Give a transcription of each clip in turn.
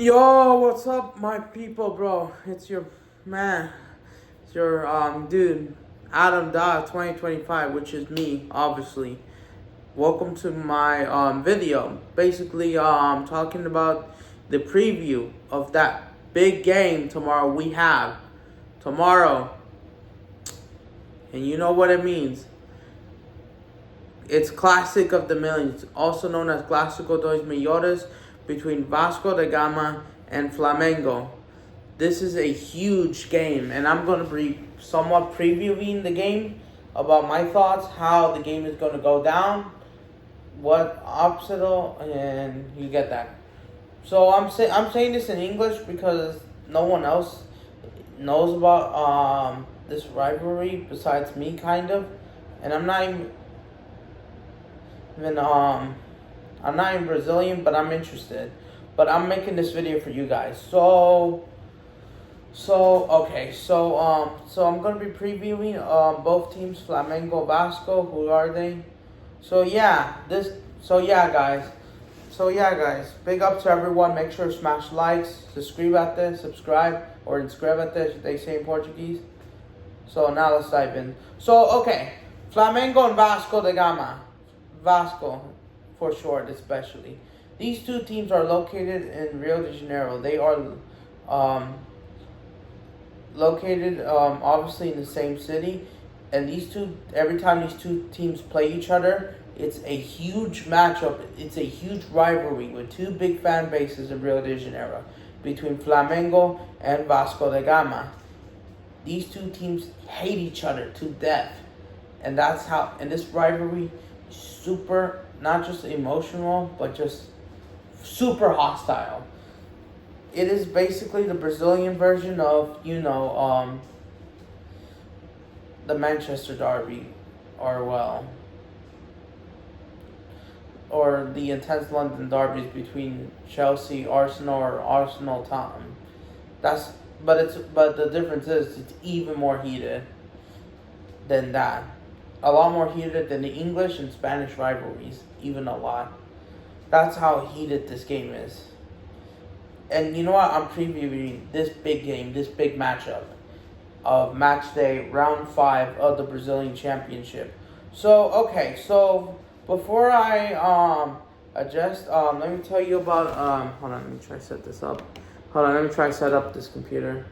Yo, what's up, my people, bro? It's your man. It's your dude, Adam Da 2025, which is me, obviously. Welcome to my video. Basically, talking about the preview of that big game tomorrow we have. Tomorrow. And you know what it means. It's Classic of the Millions, also known as Clásico dos Millones, between Vasco da Gama and Flamengo. This is a huge game, and I'm going to be somewhat previewing the game about my thoughts, how the game is going to go down, what obstacle, and you get that. So I'm saying this in English because no one else knows about this rivalry besides me, kind of, and I'm not even Brazilian, but I'm interested. But I'm making this video for you guys. So I'm gonna be previewing both teams, Flamengo, Vasco. Who are they? Guys. Big up to everyone. Make sure to smash likes, subscribe at this, they say in Portuguese. So now let's dive in. Flamengo and Vasco da Gama. Vasco, for short, especially. These two teams are located in Rio de Janeiro. They are located obviously in the same city, and every time these two teams play each other, it's a huge matchup. It's a huge rivalry with two big fan bases in Rio de Janeiro between Flamengo and Vasco da Gama. These two teams hate each other to death, and this rivalry is super, not just emotional, but just super hostile. It is basically the Brazilian version of, the Manchester Derby, or the intense London derbies between Chelsea, Arsenal, or Arsenal Tottenham. But the difference is it's even more heated than that. A lot more heated than the English and Spanish rivalries, even a lot. That's how heated this game is. And you know what? I'm previewing this big game, this big matchup of match day, round 5 of the Brazilian Championship. So before I adjust, let me tell you about, hold on, let me try to set this up. Let me try to set up this computer.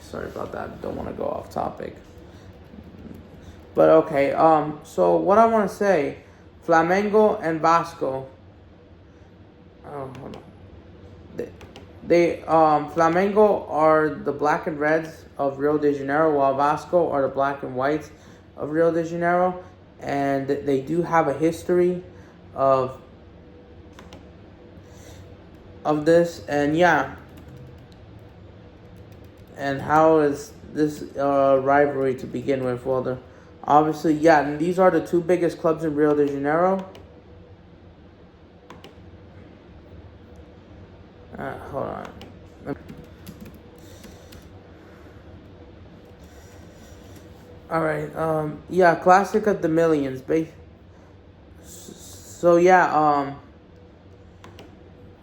Sorry about that, don't want to go off topic. But so what I want to say, Flamengo and Vasco. Hold on. Flamengo are the black and reds of Rio de Janeiro, while Vasco are the black and whites of Rio de Janeiro, and they do have a history of this, and and how is this rivalry to begin with? Well, obviously, and these are the two biggest clubs in Rio de Janeiro. Hold on. All right. Classic of the Millions.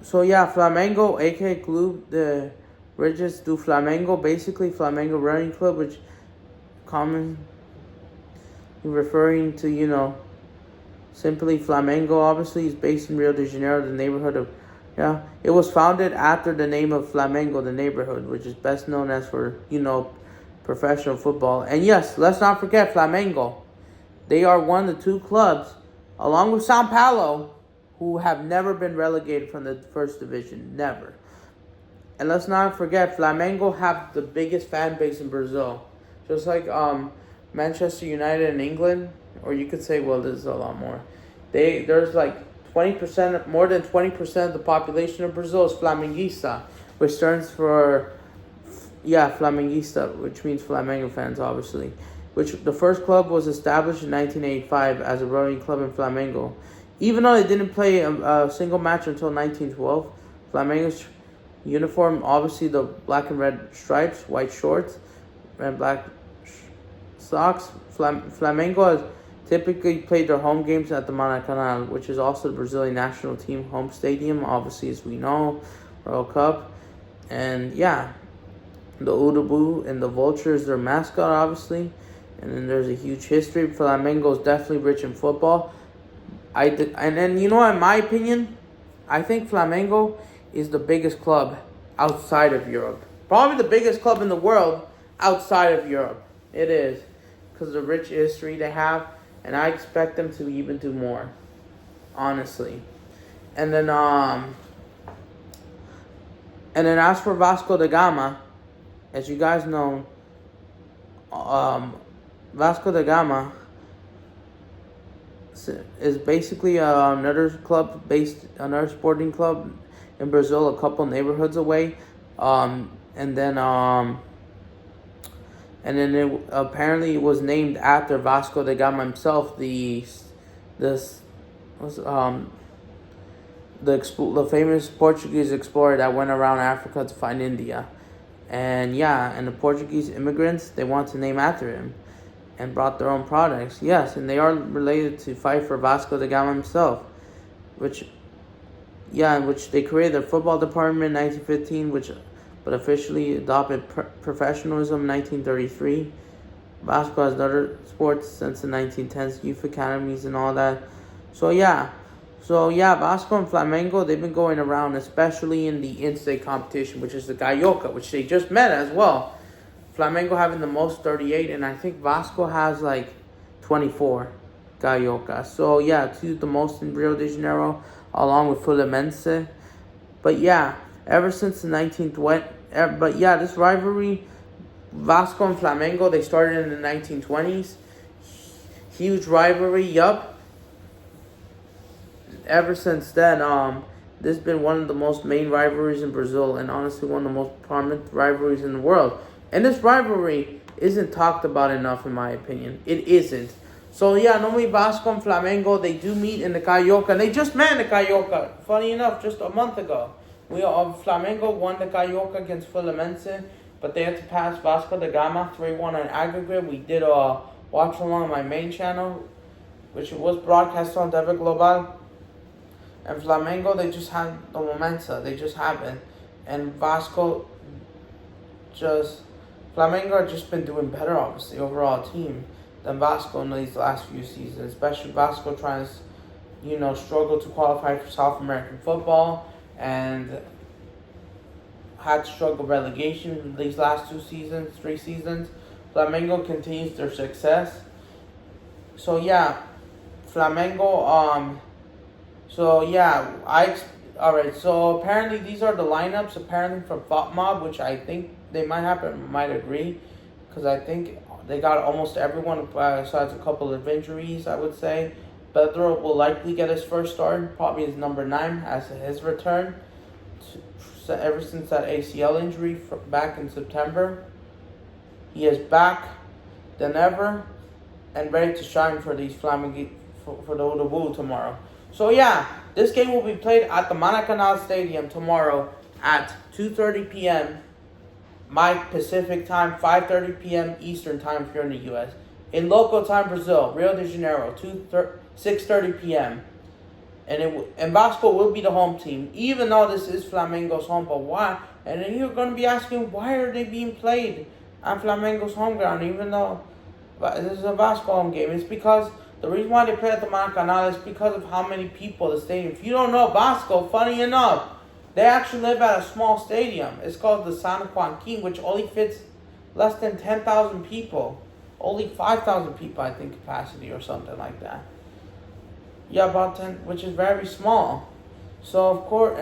Flamengo, aka Club de Regis do Flamengo, basically Flamengo Running Club, which common referring to, simply Flamengo, obviously, is based in Rio de Janeiro, the neighborhood of, it was founded after the name of Flamengo, the neighborhood, which is best known as for, professional football. And yes, let's not forget Flamengo. They are one of the two clubs, along with São Paulo, who have never been relegated from the first division, never. And let's not forget, Flamengo have the biggest fan base in Brazil, just like Manchester United in England, or you could say, well, this is a lot more. There's like 20%, more than 20% of the population of Brazil is Flamenguista, which stands for, Flamenguista, which means Flamengo fans, obviously. Which the first club was established in 1985 as a rowing club in Flamengo. Even though they didn't play a single match until 1912, Flamengo's uniform, obviously the black and red stripes, white shorts, and black socks. Flamengo has typically played their home games at the Maracanã, which is also the Brazilian national team home stadium, obviously, as we know. World Cup. And yeah, the Urubu and the Vulture is their mascot, obviously. And then there's a huge history. Flamengo is definitely rich in football. And then, you know what, in my opinion, I think Flamengo is the biggest club outside of Europe. Probably the biggest club in the world outside of Europe. It is. Because of the rich history they have. And I expect them to even do more. Honestly. And then as for Vasco da Gama, as you guys know, Vasco da Gama is basically another sporting club in Brazil, a couple neighborhoods away, and then it apparently was named after Vasco da Gama himself, the famous Portuguese explorer that went around Africa to find India. And the Portuguese immigrants, they want to name after him and brought their own products. Yes, and they are related to fight for Vasco da Gama himself, which they created their football department in 1915, but officially adopted professionalism in 1933. Vasco has other sports since the 1910s, youth academies and all that. So Vasco and Flamengo, they've been going around, especially in the in-state competition, which is the Carioca, which they just met as well. Flamengo having the most, 38, and I think Vasco has like 24 Carioca. So two the most in Rio de Janeiro, along with Fluminense. But ever since the 1920s, this rivalry, Vasco and Flamengo, they started in the 1920s. Huge rivalry, yup. Ever since then, this has been one of the most main rivalries in Brazil, and honestly one of the most prominent rivalries in the world. And this rivalry isn't talked about enough, in my opinion. It isn't. So normally Vasco and Flamengo, they do meet in the Carioca, and they just met in the Carioca. Funny enough, just a month ago, Flamengo won the Carioca against Fluminense, but they had to pass Vasco da Gama 3-1 on aggregate. We did a watch along on my main channel, which was broadcast on TV Global. And Flamengo, they just had the momentum. They just happened. And Flamengo have just been doing better, obviously, overall team, than Vasco in these last few seasons. Especially Vasco trying to, struggle to qualify for South American football and had to struggle relegation in these last 3 seasons. Flamengo continues their success. So, Flamengo, alright, so apparently these are the lineups, apparently from FOTMob, which I think they might agree, because I think they got almost everyone besides a couple of injuries, I would say. Pedro will likely get his first start, probably his number 9, as his return, ever since that ACL injury back in September. He is back than ever, and ready to shine for these Flamengo, for the Urubu tomorrow. So this game will be played at the Maracanã Stadium tomorrow at 2:30 p.m. my Pacific time, 5:30 p.m. Eastern time if you're in the U.S. In local time, Brazil, Rio de Janeiro, 6:30 p.m. And Vasco will be the home team, even though this is Flamengo's home. But why? And then you're going to be asking, why are they being played on Flamengo's home ground, even though this is a Vasco home game? It's because the reason why they play at the Maracanã is because of how many people the stadium. If you don't know Vasco, funny enough, they actually live at a small stadium. It's called the San Joaquin, which only fits less than 10,000 people. Only 5,000 people, I think, capacity or something like that. About 10, which is very small. So of course,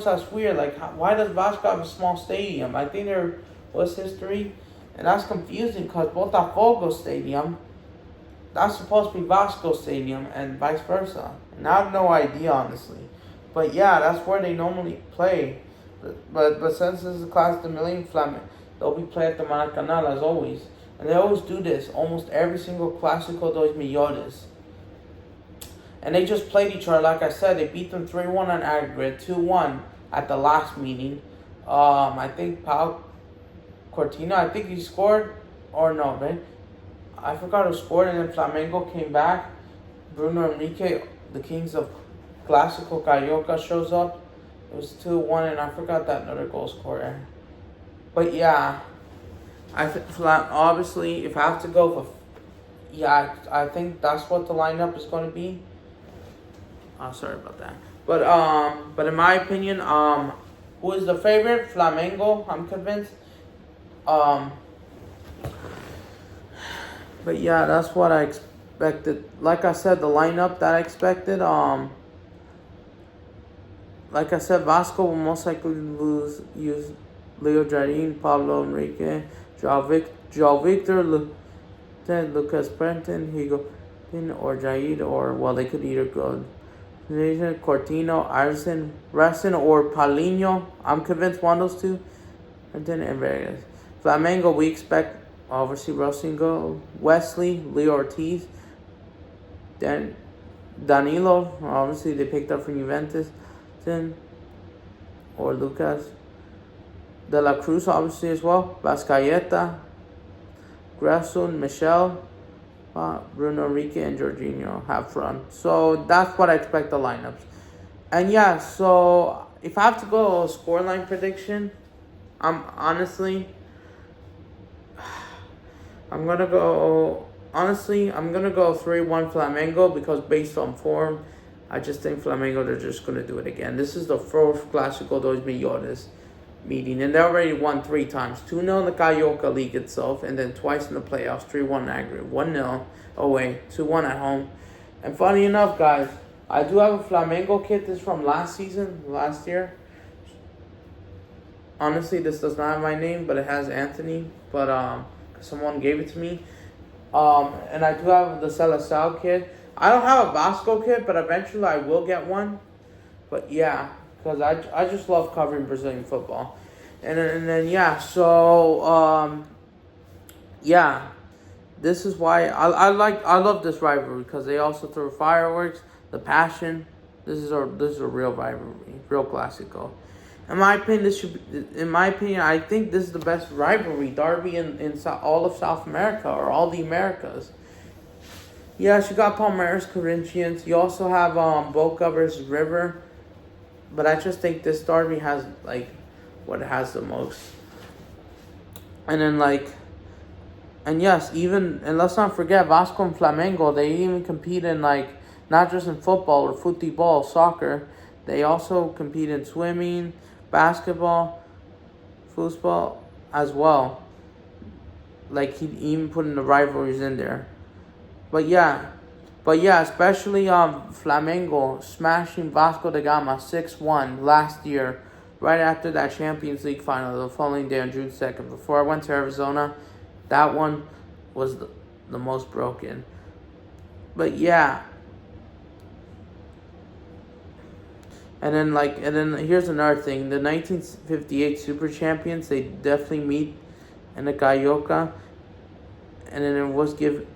that's weird. Why does Vasco have a small stadium? I think there was history, and that's confusing because Botafogo Stadium, that's supposed to be Vasco Stadium, and vice versa. And I have no idea, honestly. But that's where they normally play. But since this is a Class de Million Flamengo, they'll be playing at the Maracanã as always. And they always do this, almost every single Clásico dos Milhões. And they just played each other, like I said. They beat them 3-1 on aggregate, 2-1 at the last meeting. I think Pau Cortina, I think he scored, or no, right? I forgot who scored, and then Flamengo came back. Bruno Henrique, the Kings of Clásico Carioca, shows up. It was 2-1, and I forgot that another goal scorer. But yeah, obviously, if I have to go for, yeah, I think that's what the lineup is going to be. Oh, sorry about that. But in my opinion, who is the favorite? Flamengo, I'm convinced. But yeah, that's what I expected. Like I said, the lineup that I expected. Like I said, Vasco will most likely use Leo Jardín, Pablo Enrique, Joao Victor, Lucas Brenton, Higo, or Jair, or well, they could either go Cortino, Arson, Resson, or Paulinho. I'm convinced one of those two. And then Vegas. Flamengo, we expect obviously Rosingo, Wesley, Leo Ortiz, then Danilo. Obviously, they picked up from Juventus. Then, or Lucas De La Cruz, obviously as well. Vascaeta, Grayson, Michel, Bruno Enrique, and Jorginho have front. So that's what I expect the lineups. And yeah, so if I have to go scoreline prediction, I'm gonna go 3-1 Flamengo, because based on form, I just think Flamengo, they're just gonna do it again. This is the first Clásico dos Millones meeting, and they already won 3 times: 2-0 in the Carioca League itself, and then twice in the playoffs, 3-1 aggregate, 1-0 away, 2-1 at home. And funny enough, guys, I do have a Flamengo kit. This is from last year. Honestly, this does not have my name, but it has Anthony. But someone gave it to me. And I do have the Celestal kit. I don't have a Vasco kit, but eventually I will get one. But yeah, because I just love covering Brazilian football. And then yeah, so yeah, this is why I love this rivalry, because they also throw fireworks, the passion. This is a real rivalry, real Clásico. In my opinion, I think this is the best rivalry derby in all of South America, or all the Americas. Yes, you got Palmeiras, Corinthians. You also have Boca versus River. But I just think this derby has what it has the most. And then and yes, and let's not forget Vasco and Flamengo. They even compete in not just in football or futebol, soccer. They also compete in swimming, basketball, football as well. He even putting the rivalries in there. But yeah, especially Flamengo smashing Vasco da Gama 6-1 last year, right after that Champions League final the following day on June 2nd. Before I went to Arizona, that one was the most broken. But yeah. And then here's another thing. The 1958 Super Champions, they definitely meet in the Carioca. And then it was given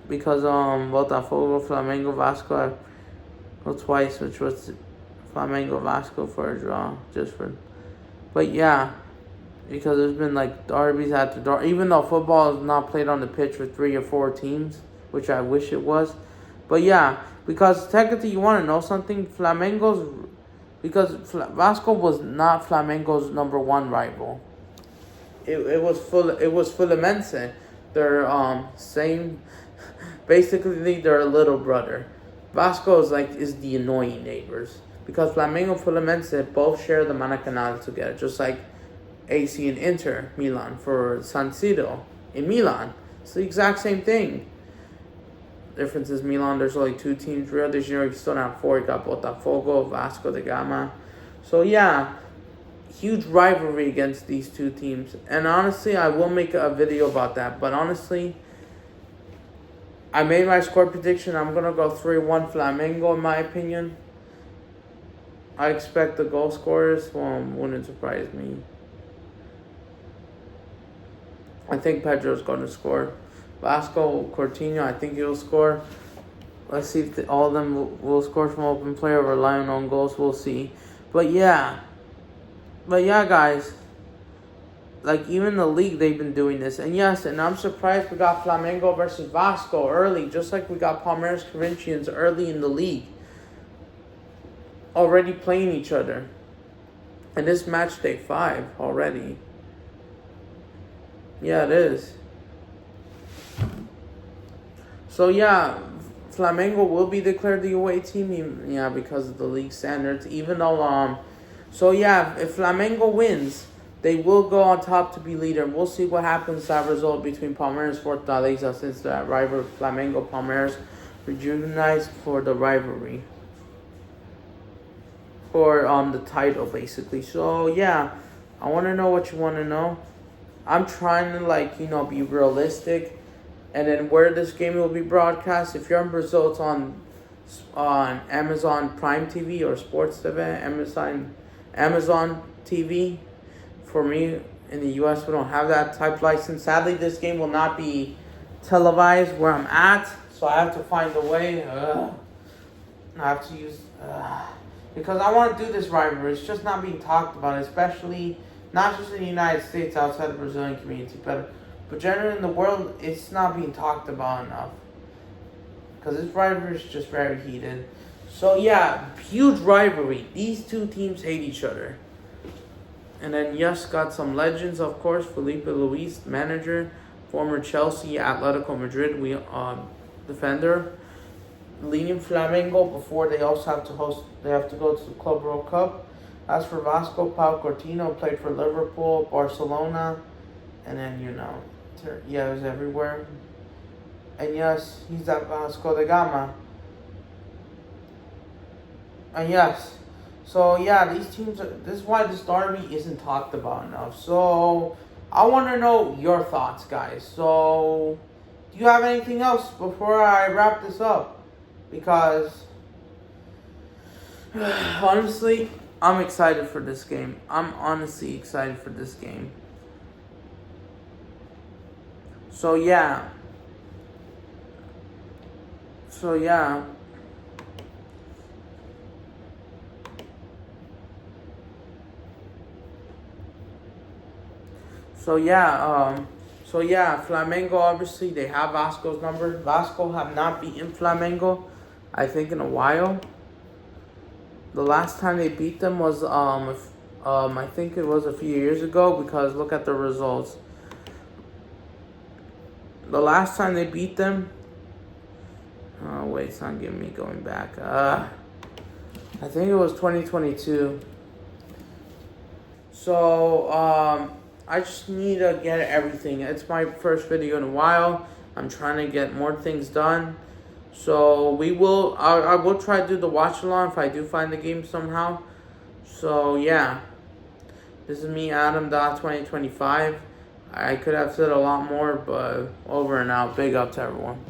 because Botafogo, Flamengo, Vasco go twice, which was Flamengo, Vasco for a draw, but yeah, because there's been derbies after derby, even though football is not played on the pitch with 3 or 4 teams, which I wish it was. But yeah, because technically, you want to know something, because Vasco was not Flamengo's number 1 rival. It was Fluminense. They're same. Basically, they're a little brother. Vasco is the annoying neighbors, because Flamengo and Fluminense both share the Maracanã together, just like AC and Inter Milan for San Siro in Milan. It's the exact same thing. Difference is Milan, there's only 2 teams. Rio de Janeiro, you still have 4. You got Botafogo, Vasco da Gama. So yeah, huge rivalry against these 2 teams. And honestly, I will make a video about that. But honestly, I made my score prediction. I'm going to go 3-1 Flamengo, in my opinion. I expect the goal scorers. Wouldn't surprise me. I think Pedro's going to score. Vasco, Coutinho, I think he'll score. Let's see if all of them will score from open play or relying on goals. We'll see. But yeah, guys. Even the league, they've been doing this. And yes, and I'm surprised we got Flamengo versus Vasco early, just like we got Palmeiras, Corinthians early in the league. already playing each other. And this match day 5 already. Yeah, it is. So yeah, Flamengo will be declared the away team. Yeah, because of the league standards. Even though so yeah, if Flamengo wins, they will go on top to be leader. We'll see what happens that result between Palmeiras Fortaleza, since that rival Flamengo Palmeiras rejuvenized for the rivalry. For the title basically. So yeah, I want to know what you want to know. I'm trying to be realistic, and then where this game will be broadcast. If you're in Brazil, it's on Amazon Prime TV or Sports TV, Amazon TV. For me in the U.S., we don't have that type license. Sadly, this game will not be televised where I'm at, so I have to find a way. I have to use. Because I want to do this rivalry. It's just not being talked about, especially not just in the United States, outside the Brazilian community, but generally in the world, it's not being talked about enough. Because this rivalry is just very heated. So yeah, huge rivalry. These two teams hate each other. And then yes, got some legends, of course. Felipe Luis, manager, former Chelsea, Atletico Madrid, defender. Leading Flamengo before they also have to host. They have to go to the Club World Cup. As for Vasco, Pau Cortino played for Liverpool, Barcelona, and then it was everywhere. And yes, he's at Vasco da Gama. And yes, so yeah, these teams. This is why this derby isn't talked about enough. So I want to know your thoughts, guys. So do you have anything else before I wrap this up? Because honestly, I'm excited for this game. I'm honestly excited for this game. So yeah. So yeah, Flamengo, obviously, they have Vasco's number. Vasco have not beaten Flamengo, I think, in a while. The last time they beat them was, I think it was a few years ago, because look at the results. The last time they beat them, oh wait, it's not giving me going back. I think it was 2022. So, I just need to get everything. It's my first video in a while. I'm trying to get more things done. So I will try to do the watch along if I do find the game somehow. So yeah, this is me, Adam.2025. I could have said a lot more, but over and out. Big up to everyone.